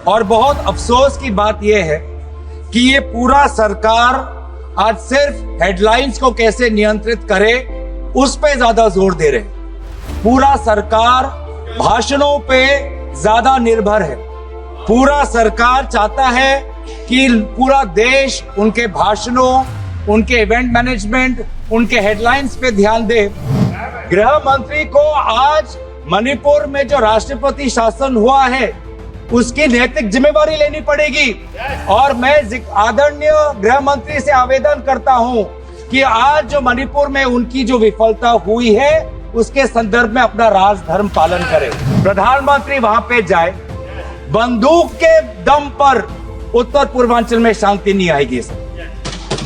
और बहुत अफसोस की बात यह है कि ये पूरा सरकार आज सिर्फ हेडलाइंस को कैसे नियंत्रित करे उस पे ज्यादा जोर दे रहे हैं। पूरा सरकार भाषणों पे ज्यादा निर्भर है। पूरा सरकार चाहता है कि पूरा देश उनके भाषणों, उनके इवेंट मैनेजमेंट, उनके हेडलाइंस पे ध्यान दे। गृह मंत्री को आज मणिपुर में जो राष्ट्रपति शासन हुआ है उसकी नैतिक जिम्मेवारी लेनी पड़ेगी। और मैं आदरणीय गृह मंत्री से आवेदन करता हूं कि आज जो मणिपुर में उनकी जो विफलता हुई है उसके संदर्भ में अपना राजधर्म पालन करें। प्रधानमंत्री वहां पे जाए, बंदूक के दम पर उत्तर पूर्वांचल में शांति नहीं आएगी।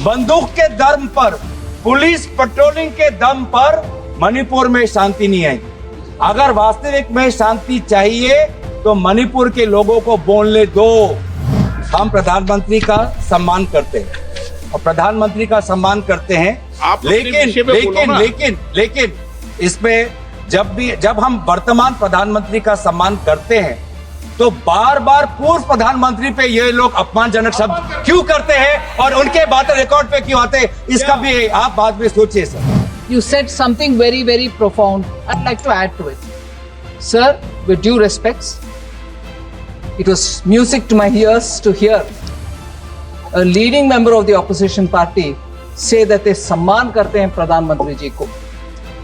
बंदूक के दम पर, पुलिस पेट्रोलिंग के दम पर मणिपुर में शांति नहीं आएगी। अगर वास्तविक में शांति चाहिए तो मणिपुर के लोगों को बोलने दो। हम प्रधानमंत्री का सम्मान करते हैं और प्रधानमंत्री का सम्मान करते हैं, लेकिन इसमें जब हम वर्तमान प्रधानमंत्री का सम्मान करते हैं तो बार बार पूर्व प्रधानमंत्री पे ये लोग अपमानजनक शब्द क्यों करते हैं और उनके बातें रिकॉर्ड पे क्यों आते हैं, इसका भी आप बाद में सोचिए। Sir, you said something very, very profound. I'd like to add to it. Sir, with due respects, it was music to my ears to hear a leading member of the opposition party say that they सम्मान करते हैं प्रधानमंत्री जी को.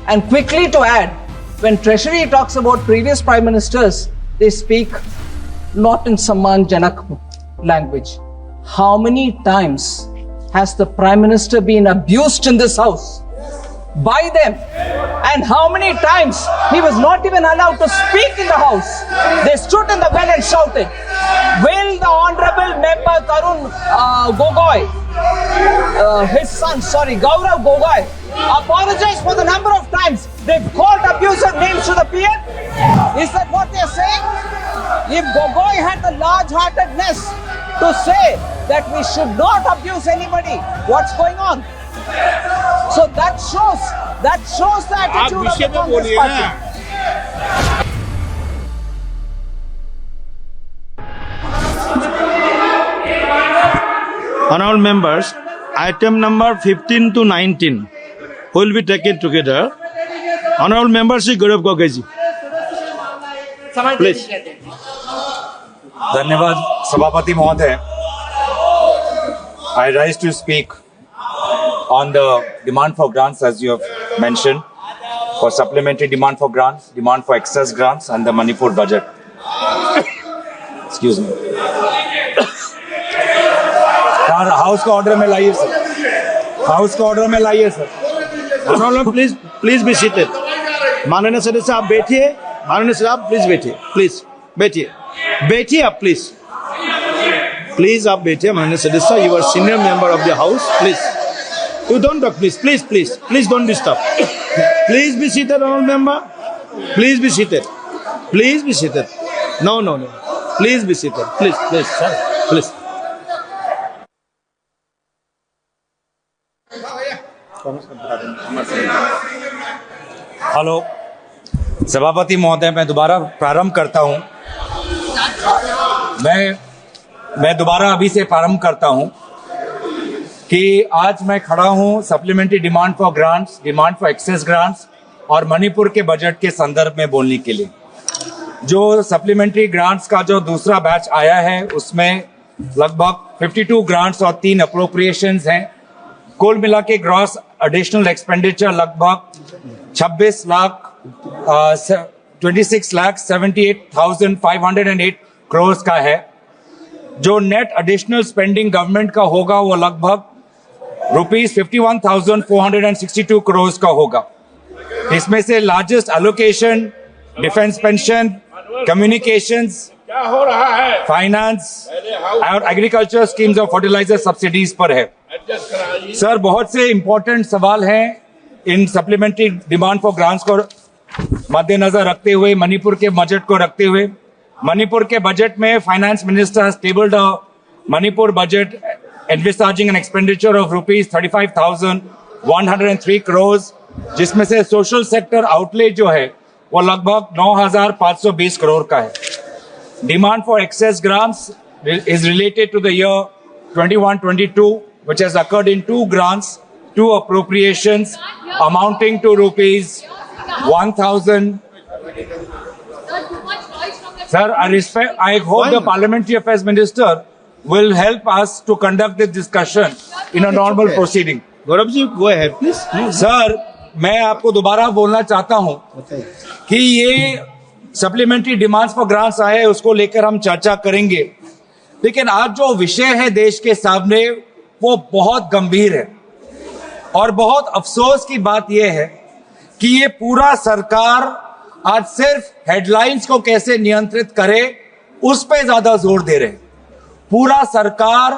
And quickly to add, when Treasury talks about previous prime ministers, they speak not in सम्मान जनक language. How many times has the prime minister been abused in this house by them, and how many times he was not even allowed to speak in the house? They stood in the well and shouted. Will the honorable member Tarun Gogoi, his son, Gaurav Gogoi, apologize for the number of times they've called abusive names to the PM? Is that what they're saying? If Gogoi had the large-heartedness to say that we should not abuse anybody, what's going on? So that shows the attitude of the Congress party. Honorable members, item number 15 to 19 will be taken together. Honorable members, Shri Gaurav Gogoi ji, please. धन्यवाद सभापति महोदय। I rise to speak on the demand for grants, as you have mentioned, for supplementary demand for grants, demand for excess grants, and the Manipur budget. Excuse me. House का order में लाइए sir, house का order में लाइए sir. Honorable, please be seated. माननीय सदस्य आप बैठिए, माननीय सदस्य आप प्लीज बैठिए, प्लीज बैठिए आप प्लीज आप बैठिए। माननीय सदस्य, you are senior member of the house, please. You don't talk, please don't disturb. Please be seated, honorable member. Please be seated. No. Please be seated. Please, sir. Please. Hello सभापति महोदय, मैं दोबारा प्रारंभ करता हूं। मैं दोबारा अभी से प्रारंभ करता हूं कि आज मैं खड़ा हूं supplementary demand for grants, demand for excess grants और मणिपुर के बजट के संदर्भ में बोलने के लिए। जो सप्लीमेंट्री ग्रांट्स का जो दूसरा बैच आया है उसमें लगभग 52 ग्रांट्स और 3 अप्रोप्रिएशंस हैं। कुल मिला के ग्रॉस एडिशनल एक्सपेंडिचर लगभग 26,78,508 करोड़ का है। जो नेट एडिशनल स्पेंडिंग गवर्नमेंट का होगा वो लगभग ₹51,462 करोड़ का होगा। इसमें से largest allocation defence pension, communications, finance और एग्रीकल्चर स्कीम्स और फर्टिलाइजर सब्सिडीज पर है। सर, बहुत से इंपॉर्टेंट सवाल हैं इन सप्लीमेंट्री डिमांड फॉर ग्रांट्स को मद्देनजर रखते हुए, मणिपुर के बजट को रखते हुए। मणिपुर के बजट में finance minister has tabled a Manipur budget envisaging an expenditure of ₹35,103 crores, जिसमें से सोशल सेक्टर आउटले जो है वो लगभग 9,520 करोड़ का है। demand for excess grants is related to the year 21-22, which has occurred in 2 grants, 2 appropriations amounting to rupees 1,000. Sir, I hope the Parliamentary Affairs Minister will help us to conduct this discussion in a normal okay. proceeding. Gaurav ji go ahead please. Sir, मैं आपको दोबारा बोलना चाहता हूं कि ये supplementary demands for grants आए, उसको लेकर हम चर्चा करेंगे, लेकिन आज जो विषय है देश के सामने वो बहुत गंभीर है और बहुत अफसोस की बात यह है कि ये पूरा सरकार आज सिर्फ हेडलाइंस को कैसे नियंत्रित करे उस पे ज्यादा जोर दे रहे हैं. पूरा सरकार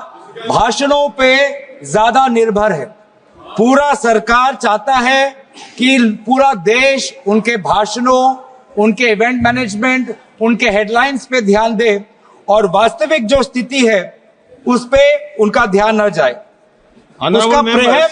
भाषणों पे ज्यादा निर्भर है. पूरा सरकार चाहता है कि पूरा देश उनके भाषणों, उनके इवेंट मैनेजमेंट, उनके हेडलाइंस पे ध्यान दे और वास्तविक जो स्थिति है उस पे उनका ध्यान न जाए. उसका प्रेम.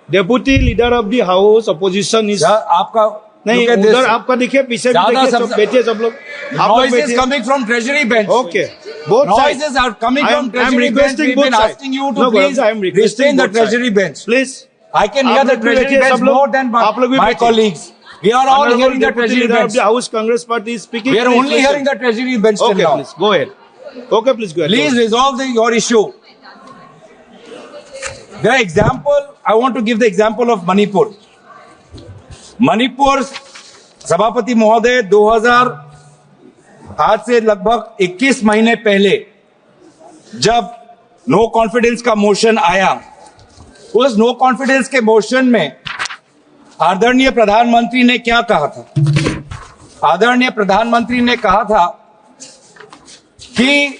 Deputy leader of the house opposition is. आपका नहीं, उधर आपका देखिए, पीछे भी देखिए, सब बैठे सब लोग. Noises coming from Treasury bench. Okay, both sides. Noises are coming from Treasury bench. We've been asking you to No, please I am requesting restrain the both sides. Treasury bench. Please. I can hear आप the लोग भी Treasury बैठिए, bench सब लोग. more than आप लोग भी my बैठिए. colleagues. We are all Honorable hearing the Deputy Treasury Leader of bench. the House Congress Party is speaking. We are Please only listen. hearing the Treasury bench till Okay, now. please go ahead. Okay, please go ahead. Please resolve your issue. The example, I want to give the example of Manipur. Manipur, सभापति महोदय, 2000 आज से लगभग 21 महीने पहले जब no confidence का motion आया, उस नो कॉन्फिडेंस के मोशन में आदरणीय प्रधानमंत्री ने क्या कहा था? आदरणीय प्रधानमंत्री ने कहा था कि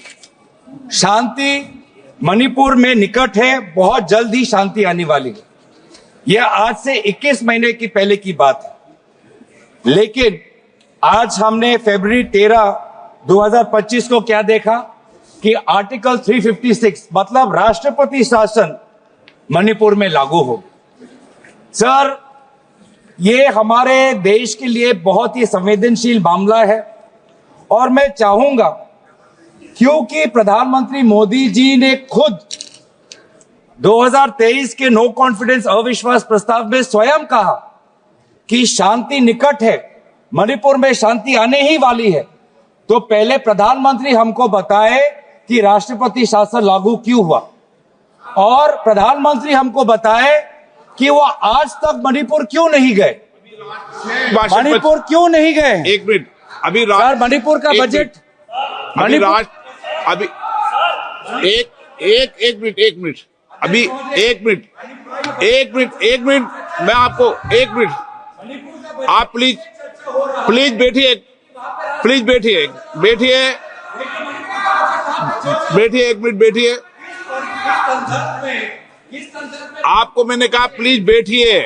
शांति मणिपुर में निकट है, बहुत जल्द ही शांति आने वाली है. यह आज से 21 महीने की पहले की बात है. लेकिन आज हमने फरवरी 13, 2025 को क्या देखा कि आर्टिकल 356 मतलब राष्ट्रपति शासन मणिपुर में लागू हो. सर, ये हमारे देश के लिए बहुत ही संवेदनशील मामला है और मैं चाहूंगा, क्योंकि प्रधानमंत्री मोदी जी ने खुद 2023 के नो कॉन्फिडेंस अविश्वास प्रस्ताव में स्वयं कहा कि शांति निकट है, मणिपुर में शांति आने ही वाली है, तो पहले प्रधानमंत्री हमको बताए कि राष्ट्रपति शासन लागू क्यों हुआ और प्रधानमंत्री हमको बताए कि वो आज तक मणिपुर क्यों नहीं गए. मणिपुर क्यों नहीं गए? एक मिनट, अभी सर, मणिपुर का बजट, अभी एक मिनट अभी एक मिनट मैं आपको एक मिनट, आप प्लीज बैठिए, एक मिनट बैठिए. आपको मैंने कहा प्लीज बैठिए.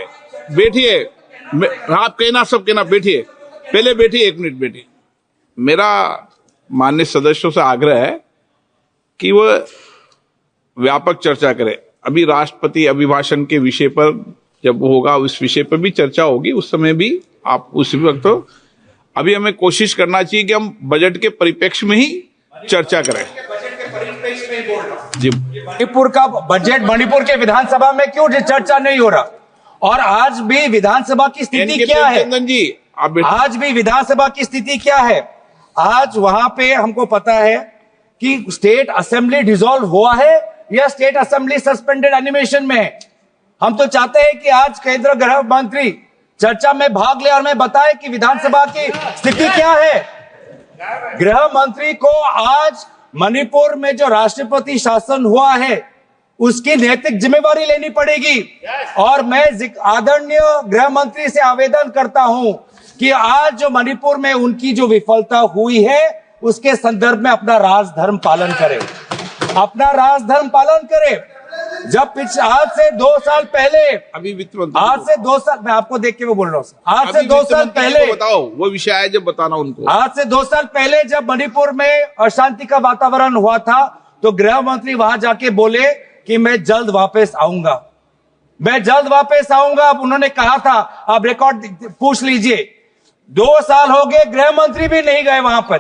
आप कहना, सब कहना, बैठिए. पहले बैठिए, एक मिनट बैठिए. मेरा माननीय सदस्यों से आग्रह है कि वह व्यापक चर्चा करें. अभी राष्ट्रपति अभिभाषण के विषय पर जब होगा, उस विषय पर भी चर्चा होगी, उस समय भी आप उस वक्त. तो अभी हमें कोशिश करना चाहिए कि हम बजट के परिप्रेक्ष्य में ही चर्चा करें. जी, मणिपुर का बजट, मणिपुर के विधानसभा में क्यों चर्चा नहीं हो रहा? और आज भी विधानसभा की स्थिति क्या है? चंदन जी, आज भी विधानसभा की स्थिति क्या है? आज वहां पे हमको पता है कि स्टेट असेंबली डिसॉल्व हुआ है या स्टेट असेंबली सस्पेंडेड एनिमेशन में है. हम तो चाहते हैं कि आज केंद्रीय गृह मंत्री चर्चा में भाग ले और मैं बताए कि विधानसभा की स्थिति क्या है. गृह मंत्री को आज मणिपुर में जो राष्ट्रपति शासन हुआ है उसकी नैतिक जिम्मेवारी लेनी पड़ेगी. और मैं आदरणीय गृह मंत्री से आवेदन करता हूं कि आज जो मणिपुर में उनकी जो विफलता हुई है उसके संदर्भ में अपना राजधर्म पालन करें, अपना राजधर्म पालन करें. जब आज से 2 साल पहले, अभी वित्त मंत्री, आज से 2 साल, मैं आपको देख के वो बोल रहा हूं, आज से 2 साल पहले बताओ, वो विषय है जब बताना उनको. आज से 2 साल पहले जब मणिपुर में अशांति का वातावरण हुआ था तो गृह मंत्री वहां जाके बोले कि मैं जल्द वापस आऊंगा. अब उन्होंने कहा था, आप रिकॉर्ड पूछ लीजिए, 2 साल हो गए, गृह मंत्री भी नहीं गए वहां पर.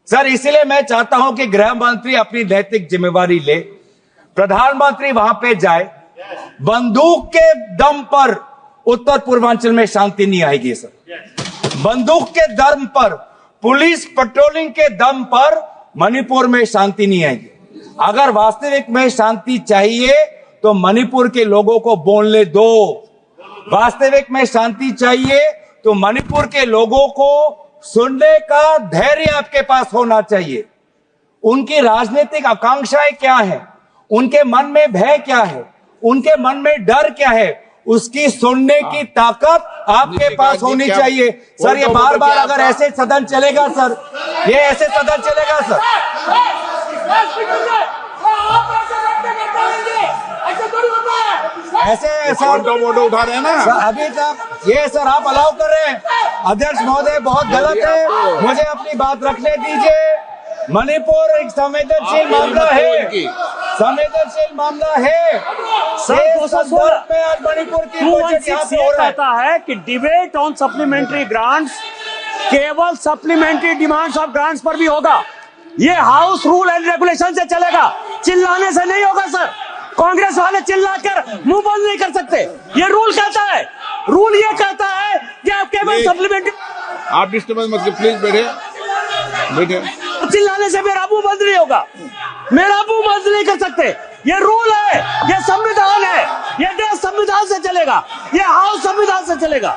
सर इसीलिए मैं चाहता हूं कि गृह मंत्री अपनी नैतिक जिम्मेवारी ले, प्रधानमंत्री वहां पे जाए। बंदूक के दम पर उत्तर पूर्वांचल में शांति नहीं आएगी सर। बंदूक के दम पर, पुलिस पेट्रोलिंग के दम पर मणिपुर में शांति नहीं आएगी। अगर वास्तविक में शांति चाहिए तो मणिपुर के लोगों को बोलने दो। वास्तविक में शांति चाहिए तो मणिपुर के लोगों को सुनने का धैर्य आपके पास होना चाहिए। उनकी राजनीतिक आकांक्षाएं क्या है, उनके मन में भय क्या है, उनके मन में डर क्या है, उसकी सुनने की ताकत आपके पास होनी चाहिए। सर ये बार बार अगर ऐसे सदन चलेगा सर, ये ऐसे सदन चलेगा सर। ऐसे फोटो उठा रहे हैं ना सर, अभी तक ये सर आप अलाउ कर रहे हैं। अध्यक्ष महोदय बहुत गलत है, मुझे अपनी बात रखने दीजिए। मणिपुर एक संवेदनशील मामला है, संवेदनशील मामला है। सर संदर्भ में आज मणिपुर की बजट यहाँ पे हो रहा है। कहता है कि डिबेट ऑन सप्लीमेंट्री ग्रांट्स केवल सप्लीमेंट्री डिमांड्स ऑफ ग्रांट्स पर भी होगा। ये हाउस रूल एंड रेगुलेशन से चलेगा, चिल्लाने से नहीं होगा सर। कांग्रेस वाले चिल्लाकर मुंह बंद नहीं कर सकते। ये रूल कहता है, रूल ये कहता है कि आप केवल सप्लीमेंट्री। आप डिस्टर्बेंस मत प्लीज बैठे बैठे। चिल्लाने से मेरा मुंह बंद नहीं होगा, मेरा मुंह बंद नहीं कर सकते। ये रूल है, ये संविधान है, ये देश संविधान से चलेगा, ये हाउस संविधान से चलेगा।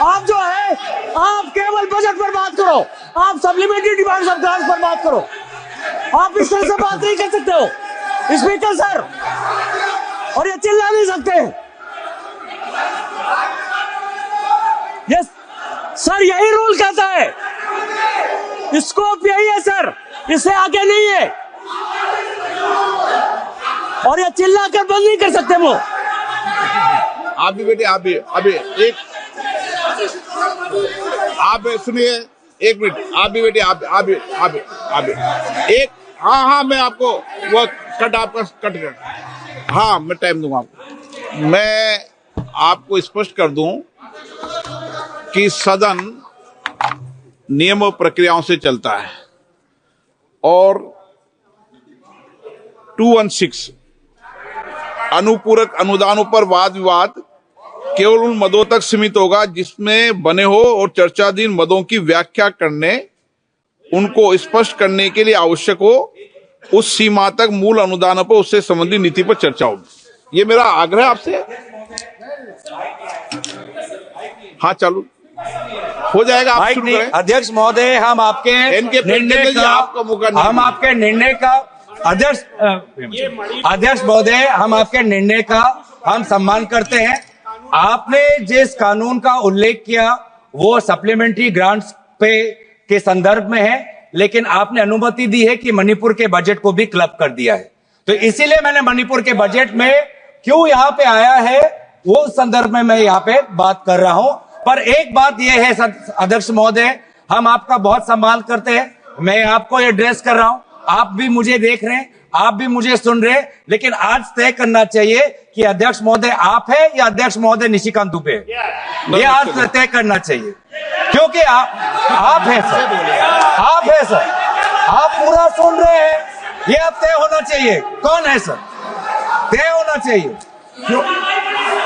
आप जो है आप केवल बजट पर बात करो, आप सप्लीमेंट्री डिमांड्स ऑफ ग्रांट्स पर बात करो। आप इस तरह से बात नहीं कर सकते हो स्पीकर सर, और ये चिल्ला नहीं सकते। ये सर यही रूल कहता है, स्कोप यही है सर, इससे आगे नहीं है। और ये चिल्ला कर बंद नहीं कर सकते वो। आप भी बेटे, आप भी अभी एक आप सुनिए एक मिनट। आप भी बेटे, आप भी एक। हाँ मैं आपको वो कट आपका कट कर, हाँ मैं टाइम दूंगा आपको। मैं आपको स्पष्ट कर दूं कि सदन नियम और प्रक्रियाओं से चलता है और 216 अनुपूरक अनुदानों पर वाद विवाद केवल उन मदों तक सीमित होगा जिसमें बने हो और चर्चाधीन मदों की व्याख्या करने, उनको स्पष्ट करने के लिए आवश्यक हो, उस सीमा तक मूल अनुदान पर उससे संबंधित नीति पर चर्चा होगी। ये मेरा आग्रह आपसे। हाँ चालू हो जाएगा, आप शुरू करें। अध्यक्ष महोदय हम आपके निर्णय का, आपका मौका नहीं, हम आपके निर्णय का अध्यक्ष महोदय हम आपके निर्णय का हम सम्मान करते हैं। आपने जिस कानून का उल्लेख किया वो सप्लीमेंट्री ग्रांट्स पे के संदर्भ में है, लेकिन आपने अनुमति दी है कि मणिपुर के बजट को भी क्लब कर दिया है। तो इसीलिए मैंने मणिपुर के बजट में क्यों यहाँ पे आया है वो संदर्भ में मैं यहाँ पे बात कर रहा हूं। पर एक बात यह है अध्यक्ष महोदय, हम आपका बहुत सम्मान करते हैं। मैं आपको एड्रेस कर रहा हूं, आप भी मुझे देख रहे हैं, आप भी मुझे सुन रहे हैं, लेकिन आज तय करना चाहिए कि अध्यक्ष महोदय आप है या अध्यक्ष महोदय निशिकांत दुबे है। ये आज तय करना चाहिए, क्योंकि आप है सर, आप है सर, आप पूरा सुन रहे हैं। ये अब तय होना चाहिए कौन है सर, तय होना चाहिए। क्यों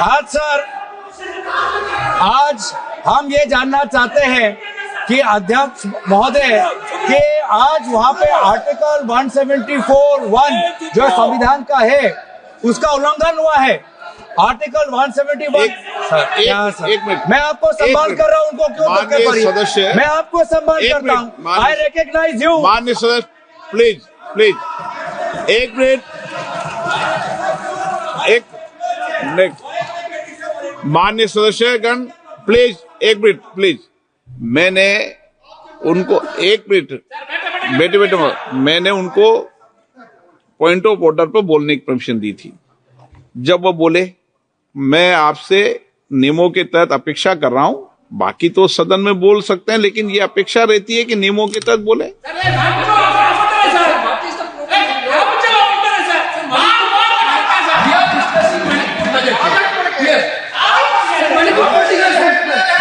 आज सर, आज हम ये जानना चाहते हैं कि अध्यक्ष महोदय के आज वहां पे आर्टिकल 174(1) जो संविधान का है उसका उल्लंघन हुआ है। आर्टिकल 171 एक मिनट, मैं आपको सम्मान कर रहा हूं, उनको क्यों धक्के पर सदस्य, मैं आपको सम्मान करता हूं। I recognise you. माननीय सदस्य प्लीज एक मिनट, एक मिनट। माननीय सदस्यगण प्लीज एक मिनट प्लीज। मैंने उनको एक मिनट बेटे मैंने उनको पॉइंट ऑफ ऑर्डर पर बोलने की परमिशन दी थी। जब वो बोले, मैं आपसे नियमों के तहत अपेक्षा कर रहा हूं, बाकी तो सदन में बोल सकते हैं, लेकिन ये अपेक्षा रहती है कि नियमों के तहत बोले।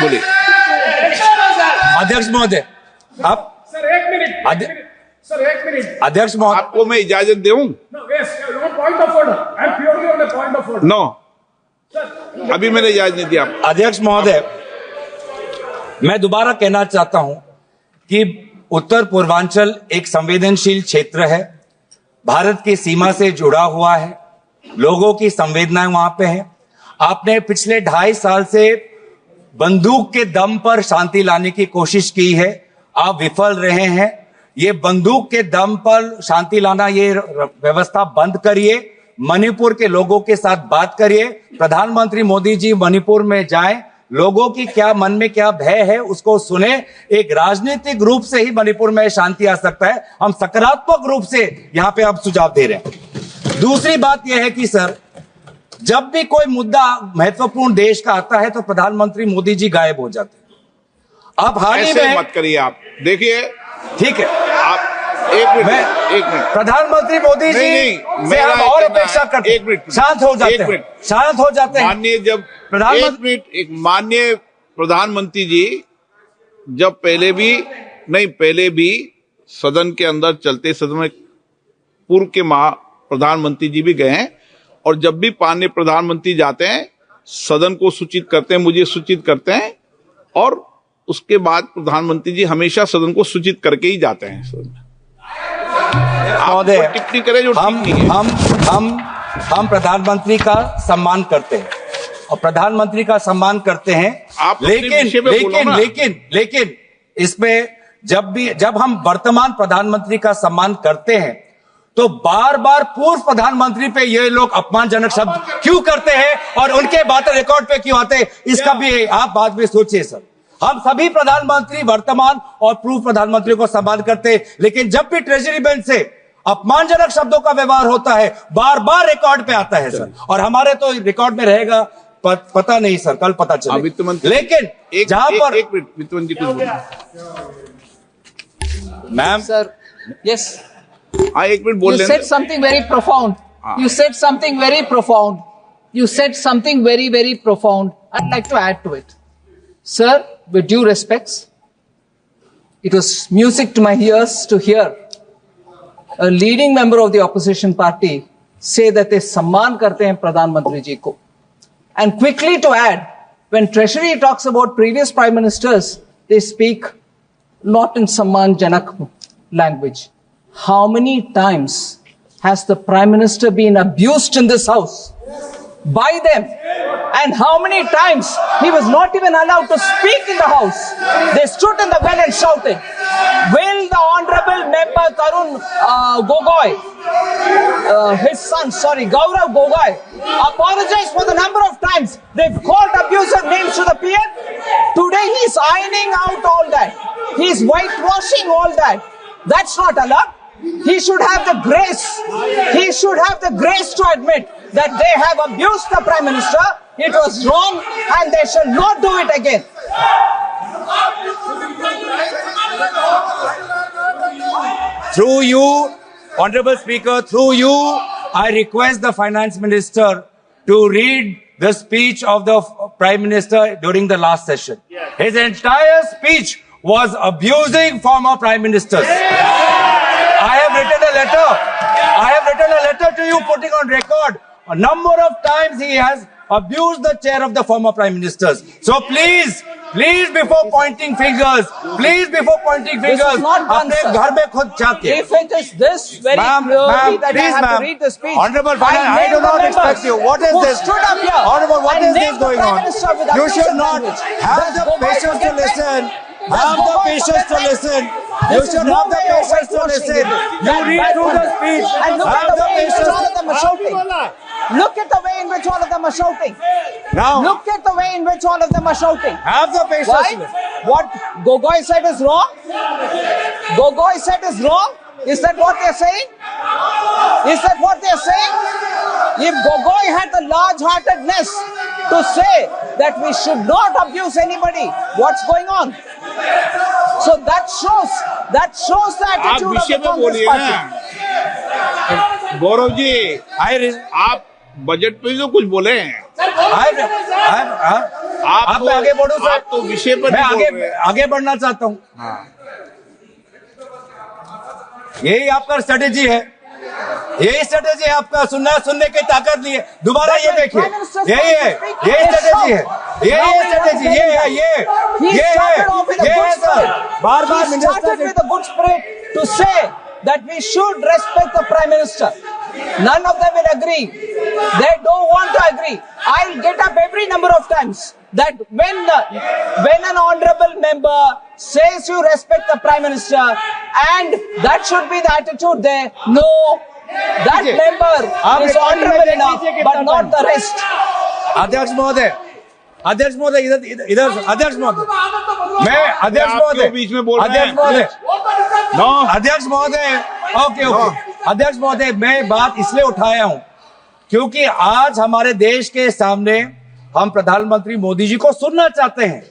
बोलिए अध्यक्ष महोदय, आप सर एक मिनट सर एक मिनट अध्यक्ष महोदय, आपको मैं इजाजत दूं? Point of order I am purely on the point of order no, अभी मैंने इजाजत नहीं दी आपको। अध्यक्ष महोदय, मैं दोबारा कहना चाहता हूं कि उत्तर पूर्वांचल एक संवेदनशील क्षेत्र है, भारत की सीमा से जुड़ा हुआ है, लोगों की संवेदनाएं वहां पे है। आपने पिछले 2.5 साल से बंदूक के दम पर शांति लाने की कोशिश की है, आप विफल रहे हैं। ये बंदूक के दम पर शांति लाना, ये व्यवस्था बंद करिए, मणिपुर के लोगों के साथ बात करिए। प्रधानमंत्री मोदी जी मणिपुर में जाएं, लोगों की क्या मन में क्या भय है उसको सुने। एक राजनीतिक रूप से ही मणिपुर में शांति आ सकता है, हम सकारात्मक रूप से यहां पे आप सुझाव दे रहे हैं। दूसरी बात यह है कि सर, जब भी कोई मुद्दा महत्वपूर्ण देश का आता है तो प्रधानमंत्री मोदी जी गायब हो जाते हैं। आप हाल ही ऐसे में, मत करिए आप, देखिए ठीक है, आप एक मिनट प्रधानमंत्री मोदी जी से हम और अपेक्षा करते हैं, एक मिनट, शांत हो जाते हैं, शांत हो जाते हैं। माननीय जब प्रधानमंत्री, एक माननीय प्रधानमंत्री जी जब पहले भी सदन के अंदर चलते सदन में पूर्व के प्रधानमंत्री जी भी गए हैं, और जब भी माननीय प्रधानमंत्री जाते हैं सदन को सूचित करते हैं, मुझे सूचित करते हैं, और उसके बाद प्रधानमंत्री जी हमेशा सदन को सूचित करके ही जाते हैं सदन में। महोदय, टिप्पणी करें जो ठीक नहीं है। हम प्रधानमंत्री का सम्मान करते हैं और प्रधानमंत्री का सम्मान करते हैं, आप अपने विषय पे बोलो ना। लेकिन इसमें जब हम वर्तमान प्रधानमंत्री का सम्मान करते हैं तो बार बार पूर्व प्रधानमंत्री पे ये लोग अपमानजनक शब्द क्यों करते हैं और उनके बातें रिकॉर्ड पे क्यों आते हैं, इसका भी आप बाद में सोचिए सर। हम सभी प्रधानमंत्री वर्तमान और पूर्व प्रधानमंत्री को सम्मान करते हैं, लेकिन जब भी ट्रेजरी बेंच से अपमानजनक शब्दों का व्यवहार होता है बार बार रिकॉर्ड पे आता है सर, और हमारे तो रिकॉर्ड में रहेगा, पता नहीं सर, कल पता चले। वित्त मंत्री, लेकिन जहां पर एक मिनट, वित्त मंत्री कुछ बोलिए। Ma'am sir, yes. हाँ, एक मिनट बोल You said something very profound. You said something very profound. You said something very, very profound. I'd like to add to it. Sir, with due respects, it was music to my ears to hear a leading member of the opposition party say that they सम्मान करते हैं प्रधानमंत्री जी को. And quickly to add, when Treasury talks about previous prime ministers, they speak not in सम्मान जनक language. How many times has the Prime Minister been abused in this house by them? And how many times he was not even allowed to speak in the house? They stood in the well and shouted. Will the Honorable Member Tarun Gogoi, his son, Gaurav Gogoi, apologize for the number of times they've called abusive names to the PM? Today he's ironing out all that. He's whitewashing all that. That's not allowed. He should have the grace. He should have the grace to admit that they have abused the Prime Minister. It was wrong and they shall not do it again. Through you, Honorable Speaker, through you, I request the Finance Minister to read the speech of the Prime Minister during the last session. His entire speech was abusing former Prime Ministers. I have written a letter to you putting on record a number of times he has abused the chair of the former Prime Ministers. So please before pointing fingers, This is not done, अपने sir. घर में खुद जाके। If it is this very Ma'am, clearly that I please, have ma'am. to read the speech, Honorable Finance, I name do the not members expect you. What is who this? stood up here Honorable, what and is this named the going Prime on? Minister with You should abusive not language. have Does the Gogoi patience to forget that? listen. Does Have the Gogoi patience forget to that? listen. This You is should no have the way of patience to whitewashing listen. it. You That read bad through the point. speech. And look Have at the the way in which patience. all of them are shouting. Look at the way in which all of them are shouting. Now, Look at the way in which all of them are shouting. have the patience. Why? What Gogoi said is wrong? Gogoi said is wrong? Is that what they're saying? Is that what they're saying? If Gogoi had the large-heartedness to say that we should not abuse anybody, what's going on? So that shows the आप attitude of विषय the में Congress बोलिए party. ना। गौरव जी, आप budget पे जो कुछ बोले हैं, आप मैं आगे बढ़ूं सर? आप तो विषय पर मैं नहीं बोल रहे हैं। आगे बढ़ना चाहता हूं। यही आपका स्ट्रेटेजी है, यही स्ट्रेटेजी है आपका, सुनने की ताकत नहीं है। दोबारा ये देखिए, यही है, यही स्ट्रेटेजी है, यही स्ट्रेटेजी, ये है sir. Bar bar He started with a good spirit to say that we should respect the Prime Minister. None of them will agree. They don't want to agree. I'll get up every number of times that when an honorable member says you respect the Prime Minister, and that should be the attitude there. No, that member is honorable enough, but not the rest. अध्यक्ष महोदय, अध्यक्ष महोदय, इधर अध्यक्ष महोदय, मैं अध्यक्ष आपके महोदय, बीच में बोल रहे हैं। अध्यक्ष महोदय, नो, अध्यक्ष महोदय, ओके, अध्यक्ष महोदय, मैं बात इसलिए उठाया हूं क्योंकि आज हमारे देश के सामने हम प्रधानमंत्री मोदी जी को सुनना चाहते हैं।